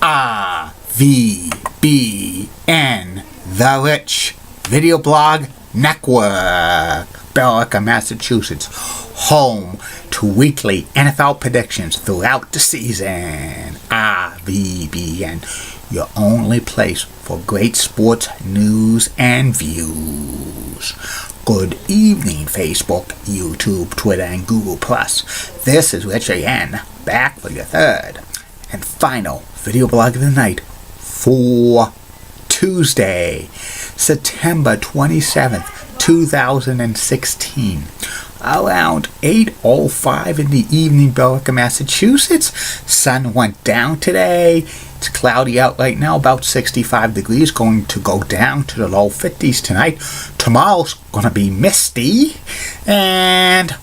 RVBN, the Rich Video Blog Network, Billerica, Massachusetts, home to weekly NFL predictions throughout the season. RVBN, your only place for great sports news and views. Good evening, Facebook, YouTube, Twitter, and Google+. This is Rich A.N., back for your third and final video blog of the night for Tuesday, September 27th, 2016. Around 8:05 in the evening, Billerica, Massachusetts. Sun went down today. It's cloudy out right now, about 65 degrees, going to go down to the low 50s tonight. Tomorrow's going to be misty and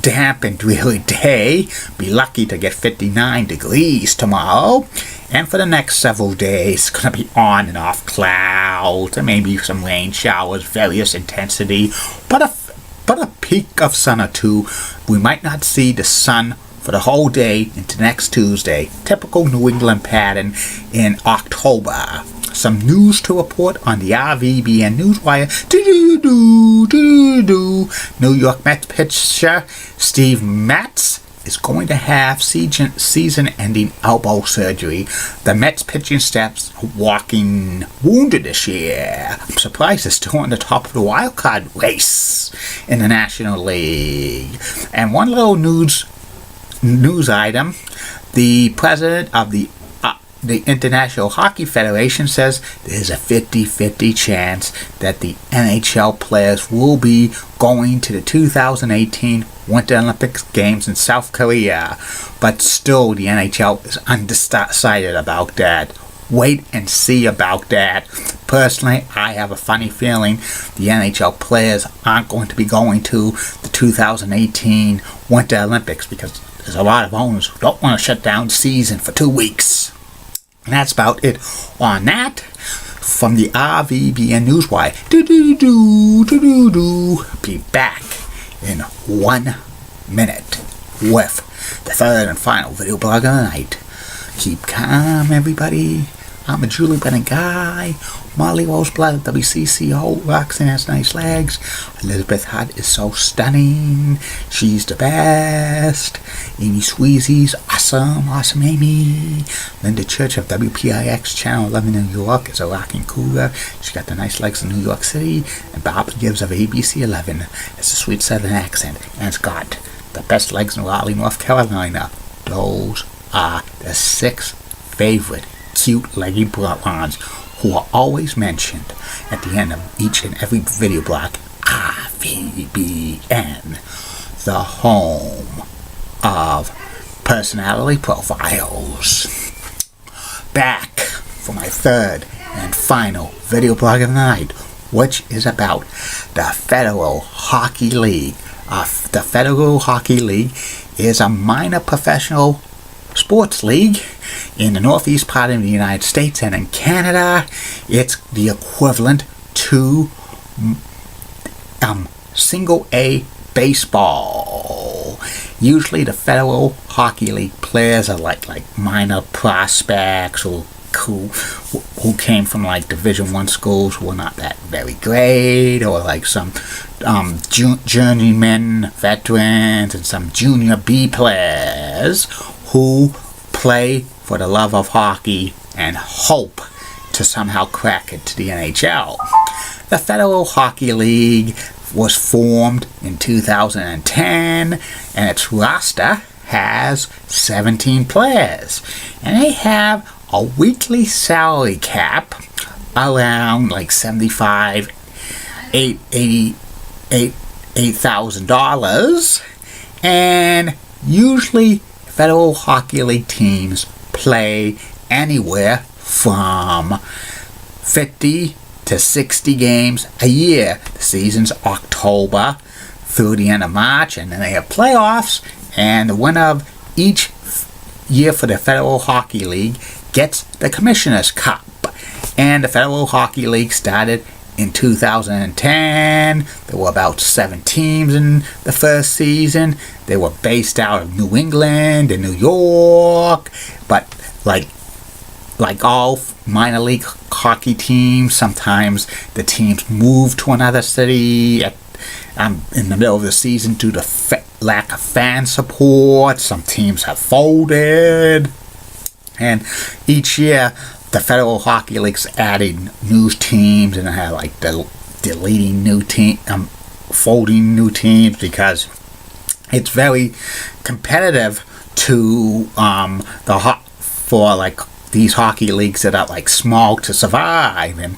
damp and dreary day. Be lucky to get 59 degrees tomorrow. And for the next several days, it's going to be on and off clouds and maybe some rain showers, various intensity, but a peak of sun or two. We might not see the sun for the whole day into next Tuesday. Typical New England pattern in October. Some news to report on the RVBN Newswire. New York Mets pitcher Steve Matz is going to have season-ending elbow surgery. The Mets pitching staff's walking wounded this year. I'm surprised they're still on the top of the wild card race in the National League. And one little news item: the president of the International Hockey Federation says there's a 50-50 chance that the NHL players will be going to the 2018 Winter Olympics Games in South Korea. But still, the NHL is undecided about that. Wait and see about that. Personally, I have a funny feeling the NHL players aren't going to be going to the 2018 Winter Olympics because there's a lot of owners who don't want to shut down the season for 2 weeks. And that's about it on that. From the RVBN Newswire. Be back in 1 minute with the third and final video blog of the night. Keep calm, everybody. I'm a Julie Bennett guy. Molly Roseblood, WCCO, Roxanne has nice legs. Elizabeth Hutt is so stunning. She's the best. Amy Sweezy's awesome Amy. Linda Church of WPIX Channel 11 in New York is a rocking cougar. She got the nice legs in New York City. And Bob Gibbs of ABC 11 has a sweet southern accent. And it's got the best legs in Raleigh, North Carolina. Those are the 6 favorite cute leggy blondes who are always mentioned at the end of each and every video blog. RVBN, the home of personality profiles. Back for my third and final video blog of the night, which is about the Federal Hockey League. The Federal Hockey League is a minor professional sports league in the northeast part of the United States, and in Canada it's the equivalent to single A baseball. Usually the Federal Hockey League players are like minor prospects who came from like Division I schools who were not that very great, or like some journeyman veterans and some junior B players who play for the love of hockey and hope to somehow crack it to the NHL. The Federal Hockey League was formed in 2010, and its roster has 17 players. And they have a weekly salary cap around like $8,000, and usually Federal Hockey League teams play anywhere from 50 to 60 games a year. The season's October through the end of March, and then they have playoffs, and the winner of each year for the Federal Hockey League gets the Commissioner's Cup. And the Federal Hockey League started in 2010. There were about 7 teams in the first season. They were based out of New England and New York, but like like all minor league hockey teams, sometimes the teams move to another city in the middle of the season due to lack of fan support. Some teams have folded. And each year, the Federal Hockey League's adding new teams and have like deleting new team, folding new teams, because it's very competitive to for like these hockey leagues that are like small to survive. And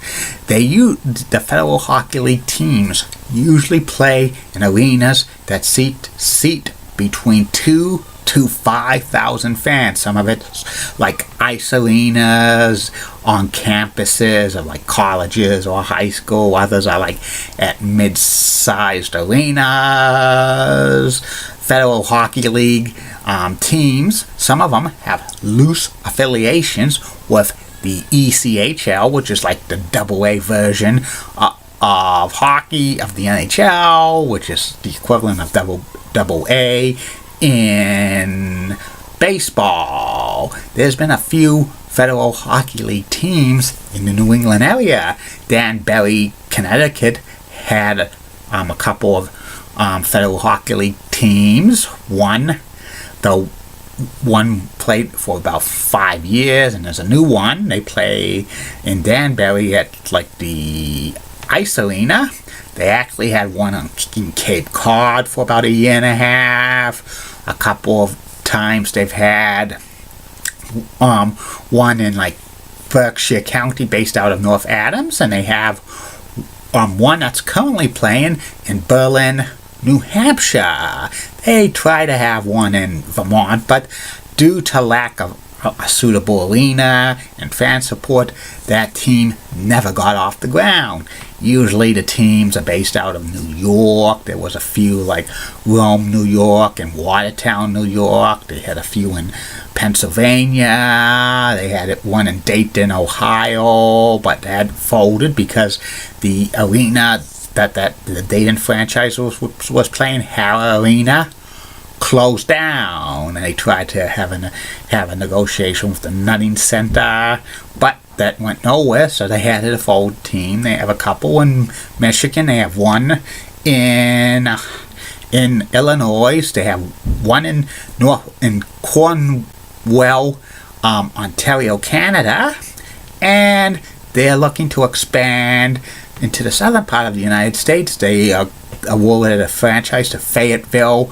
the Federal Hockey League teams usually play in arenas that seat between 2,000 to 5,000 fans. Some of it's like ice arenas on campuses of like colleges or high school. Others are like at mid-sized arenas. Federal Hockey League teams, some of them have loose affiliations with the ECHL, which is like the AA version of hockey of the NHL, which is the equivalent of AA in baseball. There's been a few Federal Hockey League teams in the New England area. Danbury, Connecticut had a couple of Federal Hockey League teams. One played for about 5 years, and there's a new one. They play in Danbury at like the Ice Arena. They actually had one in Cape Cod for about a year and a half. A couple of times they've had one in like Berkshire County, based out of North Adams, and they have one that's currently playing in Berlin, New Hampshire. They try to have one in Vermont, but due to lack of a suitable arena and fan support, that team never got off the ground. Usually the teams are based out of New York. There was a few like Rome, New York, and Watertown, New York. They had a few in Pennsylvania. They had one in Dayton, Ohio, but that folded because the arena that the Dayton franchise was playing, Hara Arena, closed down, and they tried to have a negotiation with the Nutting Center, but that went nowhere, so they had a fold team. They have a couple in Michigan. They have one in Illinois. They have one in Cornwall, Ontario, Canada, and they're looking to expand into the southern part of the United States. They awarded a franchise to Fayetteville,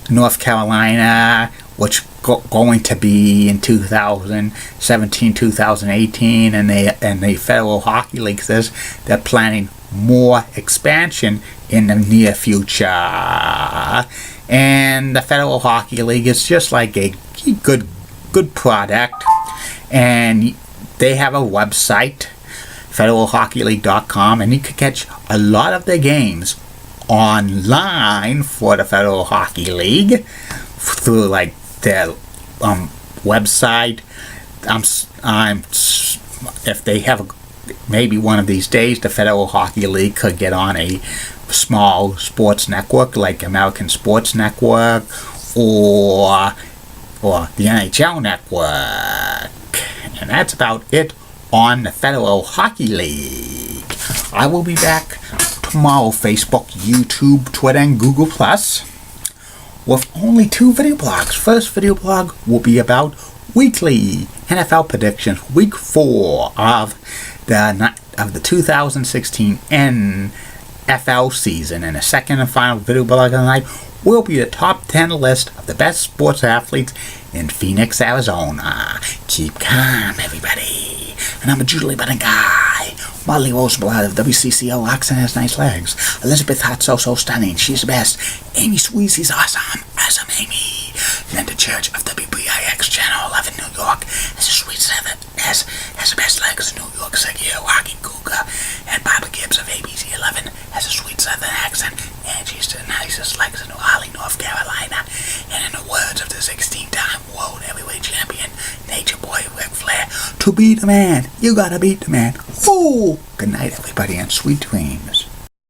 North Carolina, which going to be in 2017, 2018, and the Federal Hockey League says they're planning more expansion in the near future. And the Federal Hockey League is just like a good product, and they have a website, federalhockeyleague.com, and you can catch a lot of their games online for the Federal Hockey League through like their website. If they have maybe one of these days, the Federal Hockey League could get on a small sports network like American Sports Network or the NHL Network. And that's about it on the Federal Hockey League. I will be back tomorrow, Facebook, YouTube, Twitter, and Google+, with only 2 video blogs. First video blog will be about weekly NFL predictions, week 4 of the 2016 NFL season. And the second and final video blog of the night will be the top 10 list of the best sports athletes in Phoenix, Arizona. Keep calm, everybody. And I'm a Julie Button guy. Molly Rosenblatt of WCCO rocks and has nice legs. Elizabeth Hart so stunning. She's the best. Amy Sweezy's awesome. Awesome Amy. Linda Church of WBIX Channel 11 New York has a sweet seven. Has the best legs in New York. Sergio Rocky Cougar. And Barbara Gibbs of ABC 11 has a sweet southern accent. And she's the nicest legs in Raleigh, North Carolina. And in the words of the 16-time World Heavyweight Champion, Nature Boy Ric Flair, to be the man, you gotta beat the man. Ooh! Good night, everybody, and sweet dreams.